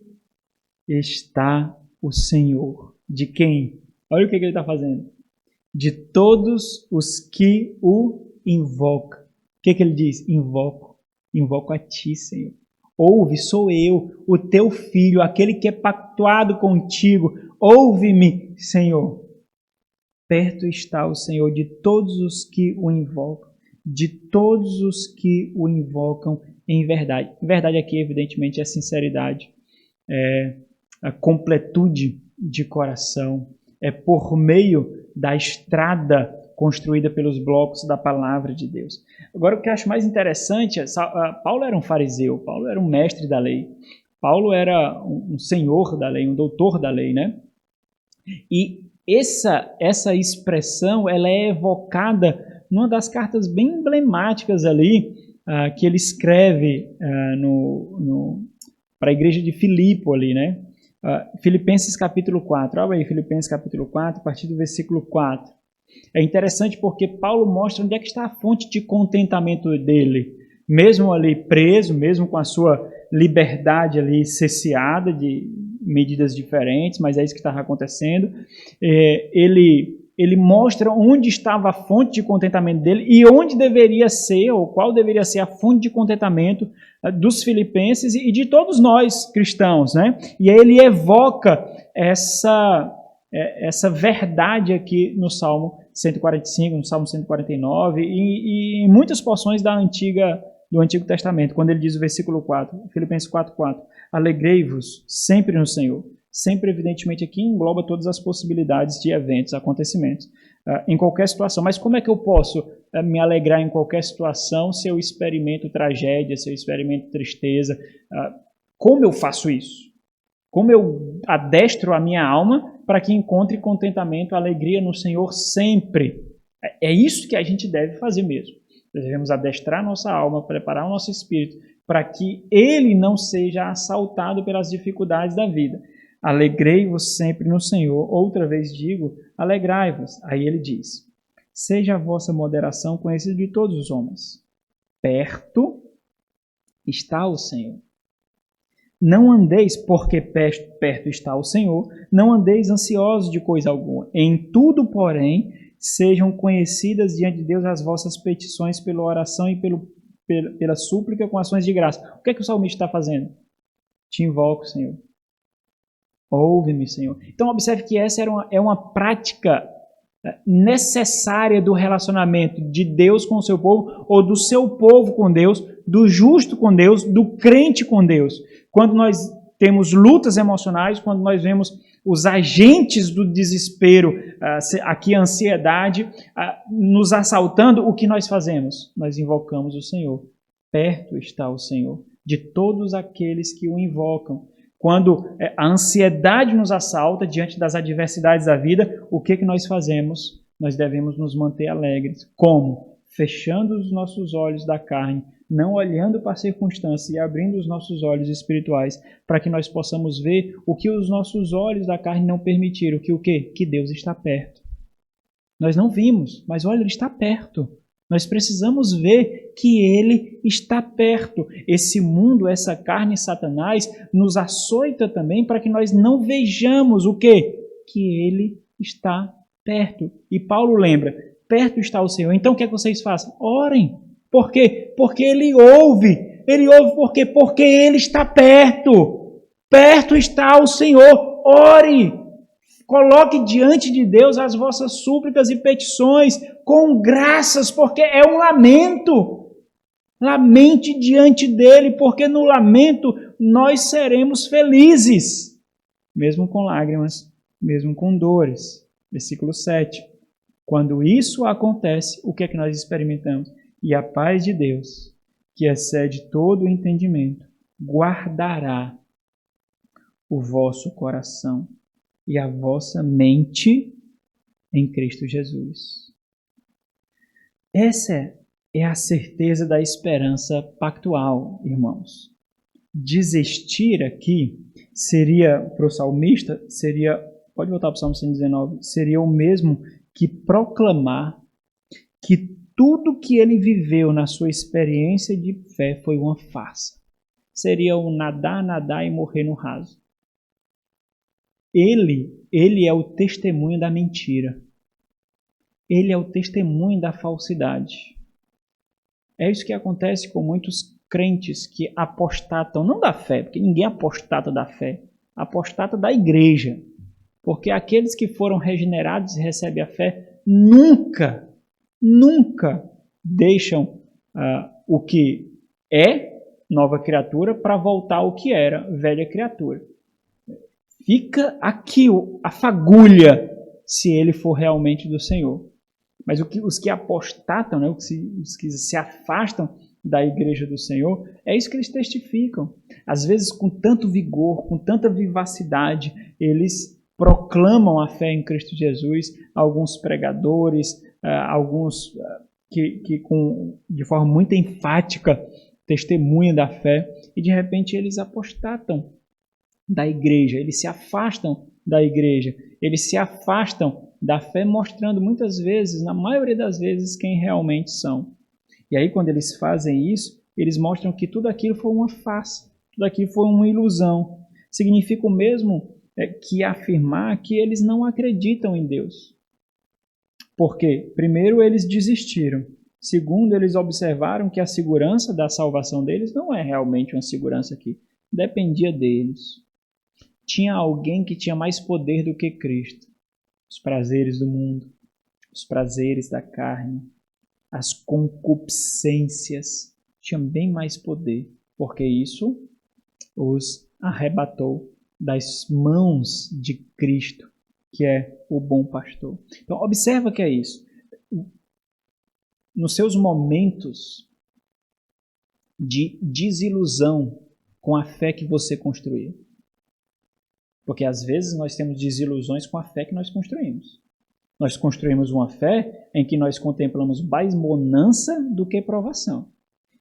está o Senhor. De quem? Olha o que ele está fazendo. De todos os que o invocam. O que ele diz? Invoco. Invoco a ti, Senhor. Ouve, sou eu, o teu filho, aquele que é pactuado contigo. Ouve-me, Senhor. Perto está o Senhor de todos os que o invocam. De todos os que o invocam em verdade. Verdade aqui, evidentemente, é sinceridade. É a completude de coração. É por meio da estrada construída pelos blocos da palavra de Deus. Agora, o que eu acho mais interessante é Paulo era um fariseu, Paulo era um mestre da lei, Paulo era um senhor da lei, um doutor da lei, né? E essa expressão ela é evocada numa das cartas bem emblemáticas ali, que ele escreve para a igreja de Filipe ali, né? Filipenses capítulo 4, olha aí Filipenses capítulo 4, a partir do versículo 4. É interessante porque Paulo mostra onde é que está a fonte de contentamento dele, mesmo ali preso, mesmo com a sua liberdade ali cesseada de medidas diferentes, mas é isso que estava acontecendo. Ele mostra onde estava a fonte de contentamento dele e onde deveria ser, ou qual deveria ser a fonte de contentamento dos filipenses e de todos nós cristãos, né? E aí ele evoca essa verdade aqui no Salmo 145, no Salmo 149 e em muitas porções do Antigo Testamento, quando ele diz o versículo 4, Filipenses 4:4, alegrei-vos sempre no Senhor. Sempre, evidentemente, aqui engloba todas as possibilidades de eventos, acontecimentos, em qualquer situação. Mas como é que eu posso me alegrar em qualquer situação se eu experimento tragédia, se eu experimento tristeza? Como eu faço isso? Como eu adestro a minha alma para que encontre contentamento, alegria no Senhor sempre? É isso que a gente deve fazer mesmo. Nós devemos adestrar nossa alma, preparar o nosso espírito para que ele não seja assaltado pelas dificuldades da vida. Alegrei-vos sempre no Senhor. Outra vez digo, alegrai-vos. Aí ele diz, seja a vossa moderação conhecida de todos os homens. perto está o Senhor. Não andeis, porque perto está o Senhor, não andeis ansiosos de coisa alguma. Em tudo, porém, sejam conhecidas diante de Deus as vossas petições pela oração e pela súplica com ações de graça. O que é que o salmista está fazendo? Te invoco, Senhor. Ouve-me, Senhor. Então, observe que essa é uma prática necessária do relacionamento de Deus com o seu povo, ou do seu povo com Deus, do justo com Deus, do crente com Deus. Quando nós temos lutas emocionais, quando nós vemos os agentes do desespero, aqui a ansiedade, nos assaltando, o que nós fazemos? Nós invocamos o Senhor. Perto está o Senhor, de todos aqueles que o invocam. Quando a ansiedade nos assalta diante das adversidades da vida, o que nós fazemos? Nós devemos nos manter alegres. Como? Fechando os nossos olhos da carne, não olhando para a circunstância e abrindo os nossos olhos espirituais, para que nós possamos ver o que os nossos olhos da carne não permitiram. Que o quê? Que Deus está perto. Nós não vimos, mas olha, Ele está perto. Nós precisamos ver que Ele está perto. Esse mundo, essa carne, Satanás, nos açoita também para que nós não vejamos o quê? Que Ele está perto. E Paulo lembra, perto está o Senhor. Então o que é que vocês façam? Orem. Por quê? Porque Ele ouve. Ele ouve por quê? Porque Ele está perto. Perto está o Senhor. Ore. Coloque diante de Deus as vossas súplicas e petições com graças, porque é um lamento. Lamente diante dele, porque no lamento nós seremos felizes, mesmo com lágrimas, mesmo com dores. Versículo 7. Quando isso acontece, o que é que nós experimentamos? E a paz de Deus, que excede todo o entendimento, guardará o vosso coração e a vossa mente em Cristo Jesus. Essa é a certeza da esperança pactual, irmãos. Desistir aqui seria, para o salmista, pode voltar para o Salmo 119, seria o mesmo que proclamar que tudo que ele viveu na sua experiência de fé foi uma farsa. Seria um nadar e morrer no raso. Ele é o testemunho da mentira. Ele é o testemunho da falsidade. É isso que acontece com muitos crentes que apostatam, não da fé, porque ninguém apostata da fé, apostata da igreja. Porque aqueles que foram regenerados e recebem a fé nunca deixam o que é nova criatura para voltar ao que era velha criatura. Fica aqui a fagulha se ele for realmente do Senhor. Mas os que apostatam, né, os que se afastam da igreja do Senhor, é isso que eles testificam. Às vezes, com tanto vigor, com tanta vivacidade, eles proclamam a fé em Cristo Jesus. Alguns pregadores, alguns que de forma muito enfática testemunham da fé, e de repente eles apostatam da igreja, eles se afastam da igreja, eles se afastam da fé, mostrando muitas vezes, na maioria das vezes, quem realmente são. E aí, quando eles fazem isso, eles mostram que tudo aquilo foi uma farsa, tudo aquilo foi uma ilusão. Significa o mesmo que afirmar que eles não acreditam em Deus. Por quê? Primeiro, eles desistiram. Segundo, eles observaram que a segurança da salvação deles não é realmente uma segurança que dependia deles. Tinha alguém que tinha mais poder do que Cristo. Os prazeres do mundo, os prazeres da carne, as concupiscências tinham bem mais poder, porque isso os arrebatou das mãos de Cristo, que é o bom pastor. Então, observa que é isso. Nos seus momentos de desilusão com a fé que você construiu, porque às vezes nós temos desilusões com a fé que nós construímos. Nós construímos uma fé em que nós contemplamos mais bonança do que provação.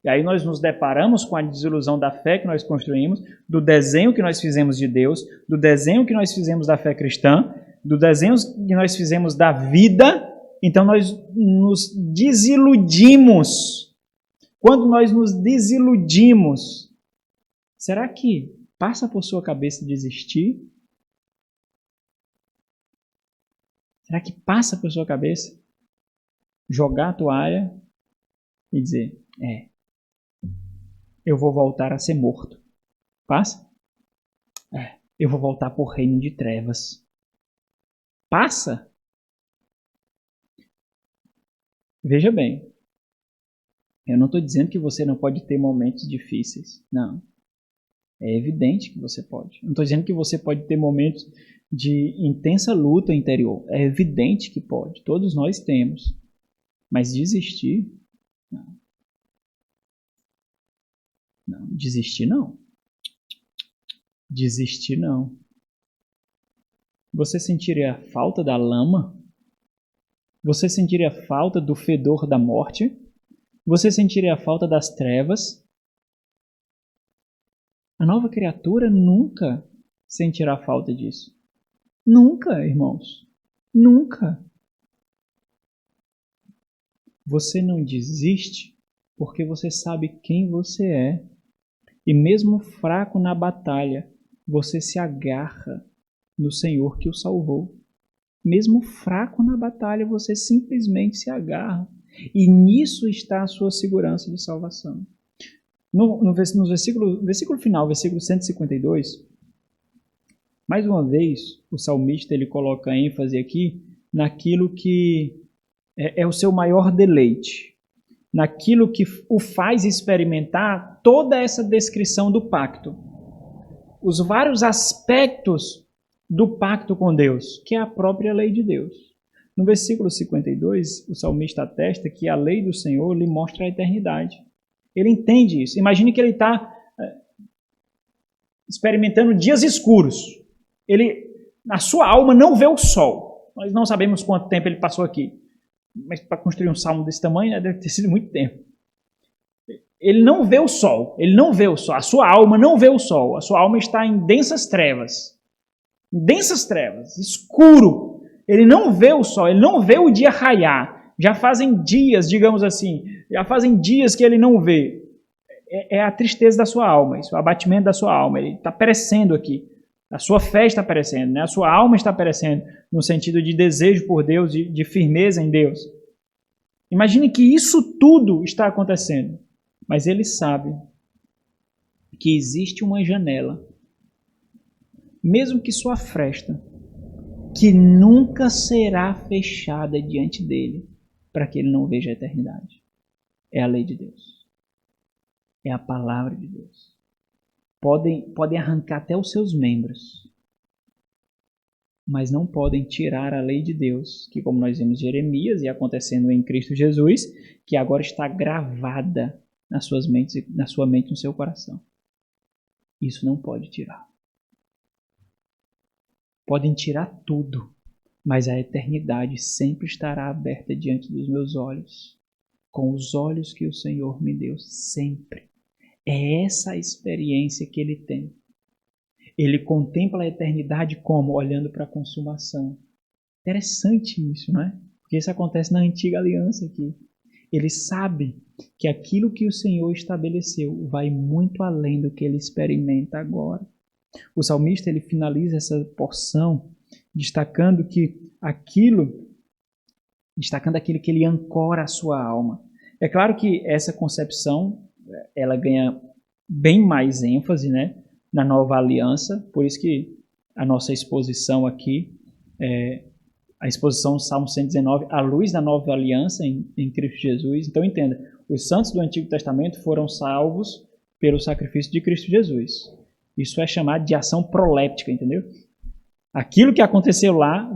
E aí nós nos deparamos com a desilusão da fé que nós construímos, do desenho que nós fizemos de Deus, do desenho que nós fizemos da fé cristã, do desenho que nós fizemos da vida. Então nós nos desiludimos quando nós nos desiludimos, será que passa por sua cabeça desistir? Será que passa por sua cabeça jogar a toalha e dizer, eu vou voltar a ser morto? Passa? Eu vou voltar para o reino de trevas. Passa? Veja bem, eu não estou dizendo que você não pode ter momentos difíceis. Não. É evidente que você pode. Não estou dizendo que você pode ter momentos de intensa luta interior. É evidente que pode. Todos nós temos. Mas desistir? Não. Não, desistir não. Desistir não. Você sentiria a falta da lama? Você sentiria a falta do fedor da morte? Você sentiria a falta das trevas? A nova criatura nunca sentirá falta disso. Nunca, irmãos. Nunca. Você não desiste porque você sabe quem você é. E mesmo fraco na batalha, você se agarra no Senhor que o salvou. Mesmo fraco na batalha, você simplesmente se agarra. E nisso está a sua segurança de salvação. No versículo final, versículo 152, mais uma vez, o salmista ele coloca ênfase aqui naquilo que é o seu maior deleite, naquilo que o faz experimentar toda essa descrição do pacto. Os vários aspectos do pacto com Deus, que é a própria lei de Deus. No versículo 52, o salmista atesta que a lei do Senhor lhe mostra a eternidade. Ele entende isso. Imagine que ele está experimentando dias escuros. A sua alma não vê o sol. Nós não sabemos quanto tempo ele passou aqui. Mas para construir um salmo desse tamanho, deve ter sido muito tempo. Ele não vê o sol. Ele não vê o sol. A sua alma não vê o sol. A sua alma está em densas trevas. Em densas trevas. Escuro. Ele não vê o sol. Ele não vê o dia raiar. Já fazem dias, digamos assim. Já fazem dias que ele não vê. É a tristeza da sua alma. Isso, o abatimento da sua alma. Ele está perecendo aqui. A sua fé está perecendo, né? A sua alma está perecendo, no sentido de desejo por Deus, de firmeza em Deus. Imagine que isso tudo está acontecendo, mas ele sabe que existe uma janela, mesmo que sua fresta, que nunca será fechada diante dele, para que ele não veja a eternidade. É a lei de Deus. É a palavra de Deus. Podem arrancar até os seus membros, mas não podem tirar a lei de Deus, que como nós vimos em Jeremias e acontecendo em Cristo Jesus, que agora está gravada na sua mente e no seu coração. Isso não pode tirar. Podem tirar tudo, mas a eternidade sempre estará aberta diante dos meus olhos, com os olhos que o Senhor me deu, sempre. É essa a experiência que ele tem. Ele contempla a eternidade como? Olhando para a consumação. Interessante isso, não é? Porque isso acontece na antiga aliança aqui. Ele sabe que aquilo que o Senhor estabeleceu vai muito além do que ele experimenta agora. O salmista ele finaliza essa porção destacando aquilo que ele ancora a sua alma. É claro que essa concepção ela ganha bem mais ênfase, né, na nova aliança, por isso que a nossa exposição aqui, a exposição do Salmo 119, à luz da nova aliança em Cristo Jesus. Então entenda, os santos do Antigo Testamento foram salvos pelo sacrifício de Cristo Jesus. Isso é chamado de ação proléptica, entendeu? Aquilo que aconteceu lá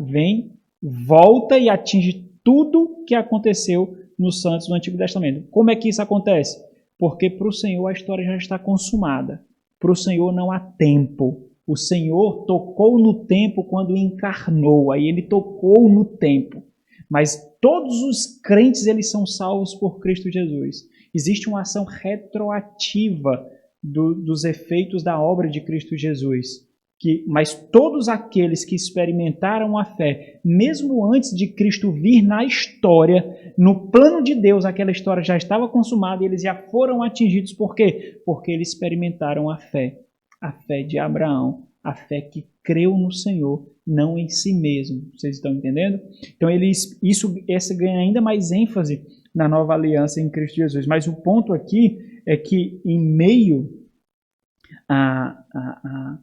volta e atinge tudo que aconteceu nos santos do Antigo Testamento. Como é que isso acontece? Porque para o Senhor a história já está consumada. Para o Senhor não há tempo. O Senhor tocou no tempo quando encarnou. Aí ele tocou no tempo. Mas todos os crentes eles são salvos por Cristo Jesus. Existe uma ação retroativa dos efeitos da obra de Cristo Jesus, Mas todos aqueles que experimentaram a fé, mesmo antes de Cristo vir na história, no plano de Deus, aquela história já estava consumada e eles já foram atingidos. Por quê? Porque eles experimentaram a fé de Abraão, a fé que creu no Senhor, não em si mesmo. Vocês estão entendendo? Então, esse ganha ainda mais ênfase na nova aliança em Cristo Jesus. Mas o ponto aqui é que, em meio a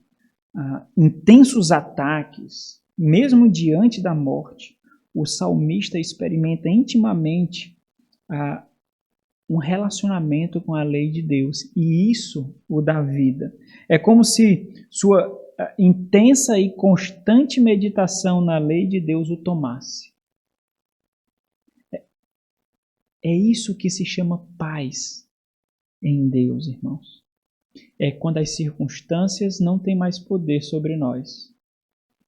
intensos ataques, mesmo diante da morte, o salmista experimenta intimamente um relacionamento com a lei de Deus, e isso o dá vida. É como se sua intensa e constante meditação na lei de Deus o tomasse. É isso que se chama paz em Deus, irmãos. É quando as circunstâncias não têm mais poder sobre nós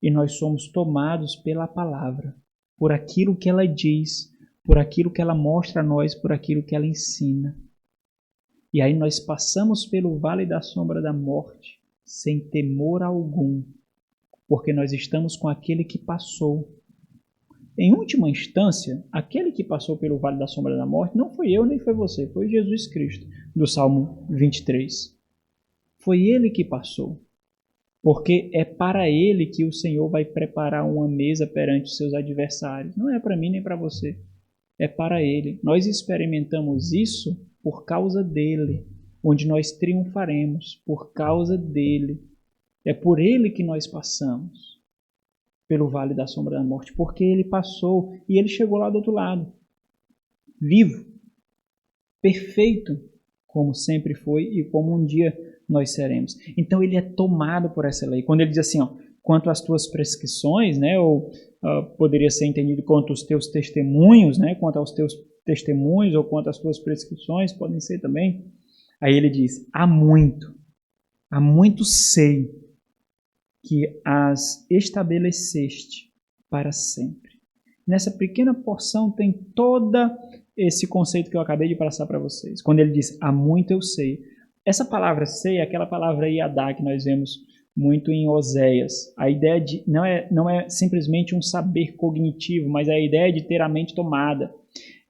e nós somos tomados pela palavra, por aquilo que ela diz, por aquilo que ela mostra a nós, por aquilo que ela ensina. E aí nós passamos pelo vale da sombra da morte sem temor algum, porque nós estamos com aquele que passou. Em última instância, aquele que passou pelo vale da sombra da morte não foi eu nem foi você, foi Jesus Cristo, do Salmo 23. Foi ele que passou, porque é para ele que o Senhor vai preparar uma mesa perante os seus adversários. Não é para mim nem para você, é para ele. Nós experimentamos isso por causa dele, onde nós triunfaremos, por causa dele. É por ele que nós passamos pelo vale da sombra da morte, porque ele passou e ele chegou lá do outro lado, vivo, perfeito, como sempre foi e como um dia nós seremos. Então ele é tomado por essa lei. Quando ele diz assim, quanto às tuas prescrições, né, ou poderia ser entendido quanto aos teus testemunhos, né, quanto aos teus testemunhos ou quanto às tuas prescrições, podem ser também. Aí ele diz, há muito sei que as estabeleceste para sempre. Nessa pequena porção tem todo esse conceito que eu acabei de passar para vocês. Quando ele diz, há muito eu sei. Essa palavra sei é aquela palavra iadá que nós vemos muito em Oséias. A ideia de não é simplesmente um saber cognitivo, mas a ideia de ter a mente tomada.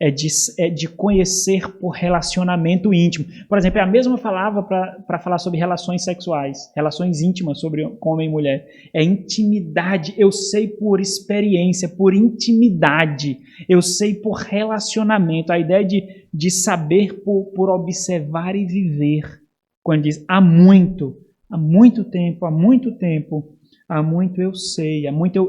É de conhecer por relacionamento íntimo. Por exemplo, é a mesma palavra para falar sobre relações sexuais, relações íntimas sobre homem e mulher. É intimidade. Eu sei por experiência, por intimidade. Eu sei por relacionamento. A ideia de saber por observar e viver. Quando diz há muito tempo, há muito eu sei, há muito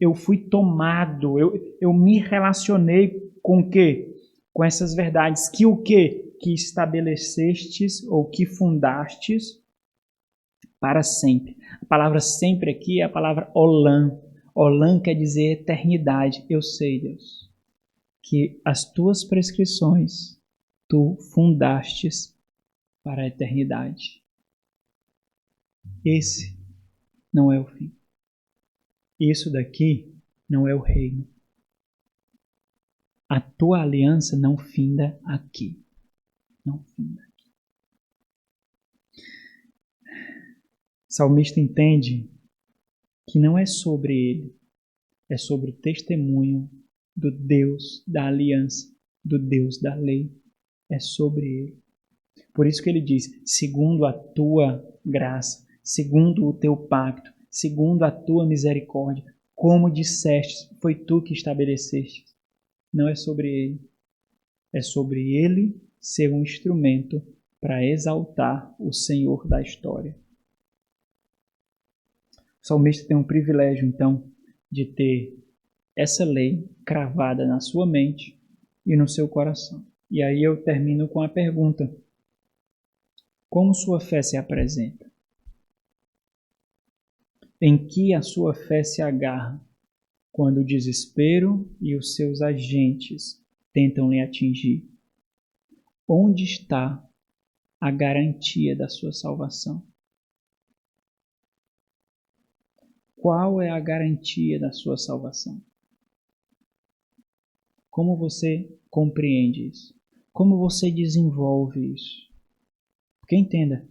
eu fui tomado, eu me relacionei com o quê? Com essas verdades que o quê? Que estabelecestes ou que fundastes para sempre. A palavra sempre aqui é a palavra olam. Olam quer dizer eternidade. Eu sei, Deus, que as tuas prescrições tu fundastes para a eternidade. Esse não é o fim. Isso daqui não é o reino. A tua aliança não finda aqui. Não finda aqui. O salmista entende que não é sobre ele, é sobre o testemunho do Deus da aliança, do Deus da lei. É sobre ele. Por isso que ele diz, segundo a tua graça, segundo o teu pacto, segundo a tua misericórdia, como disseste, foi tu que estabeleceste. Não é sobre ele. É sobre ele ser um instrumento para exaltar o Senhor da história. O salmista tem um privilégio, então, de ter essa lei cravada na sua mente e no seu coração. E aí eu termino com a pergunta: como sua fé se apresenta? Em que a sua fé se agarra quando o desespero e os seus agentes tentam lhe atingir? Onde está a garantia da sua salvação? Qual é a garantia da sua salvação? Como você compreende isso? Como você desenvolve isso? Porque entenda,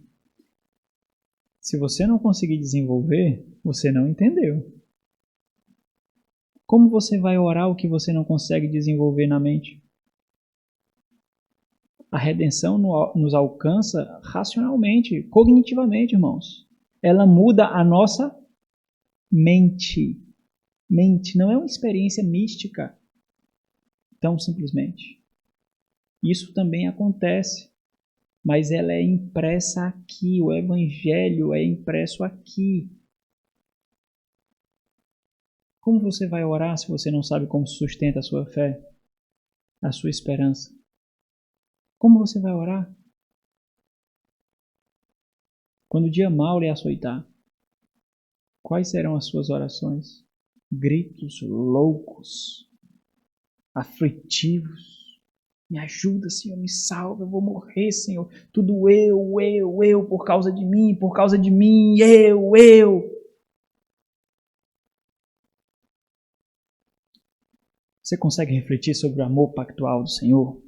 Se você não conseguir desenvolver, você não entendeu. Como você vai orar o que você não consegue desenvolver na mente? A redenção nos alcança racionalmente, cognitivamente, irmãos. Ela muda a nossa mente. Mente não é uma experiência mística, tão simplesmente. Isso também acontece, mas ela é impressa aqui, o Evangelho é impresso aqui. Como você vai orar se você não sabe como sustenta a sua fé, a sua esperança? Como você vai orar? Quando o dia mau lhe açoitar, quais serão as suas orações? Gritos loucos, aflitivos. Me ajuda, Senhor, me salva, eu vou morrer, Senhor. Tudo eu, por causa de mim, eu. Você consegue refletir sobre o amor pactual do Senhor?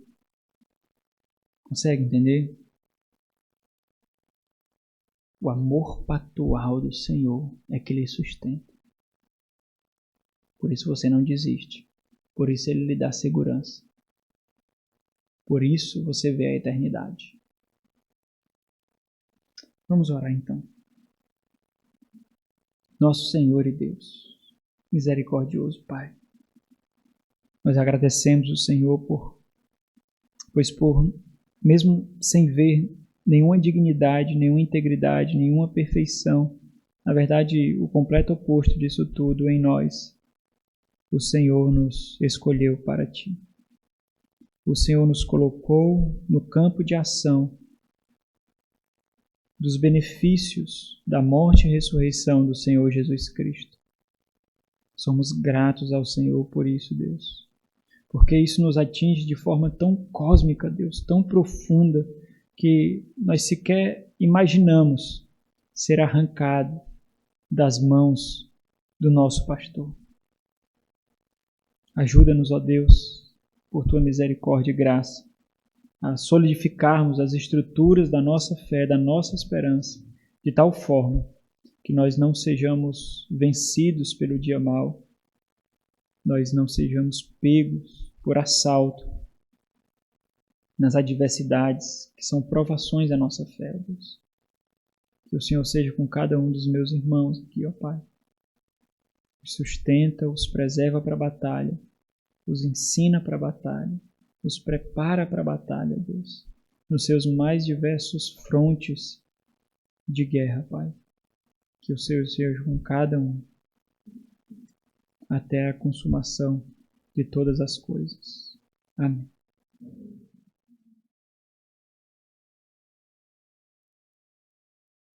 Consegue entender? O amor pactual do Senhor é que lhe sustenta. Por isso você não desiste. Por isso ele lhe dá segurança. Por isso você vê a eternidade. Vamos orar então. Nosso Senhor e Deus, misericordioso Pai, nós agradecemos o Senhor pois mesmo sem ver nenhuma dignidade, nenhuma integridade, nenhuma perfeição, na verdade o completo oposto disso tudo em nós, o Senhor nos escolheu para Ti. O Senhor nos colocou no campo de ação dos benefícios da morte e ressurreição do Senhor Jesus Cristo. Somos gratos ao Senhor por isso, Deus. Porque isso nos atinge de forma tão cósmica, Deus, tão profunda, que nós sequer imaginamos ser arrancado das mãos do nosso pastor. Ajuda-nos, ó Deus, por Tua misericórdia e graça, a solidificarmos as estruturas da nossa fé, da nossa esperança, de tal forma que nós não sejamos vencidos pelo dia mau, nós não sejamos pegos por assalto nas adversidades que são provações da nossa fé, Deus. Que o Senhor seja com cada um dos meus irmãos aqui, ó Pai. Os sustenta, os preserva para a batalha, os ensina para a batalha, os prepara para a batalha, Deus, nos seus mais diversos frontes de guerra, Pai. Que o Senhor seja com cada um até a consumação de todas as coisas. Amém.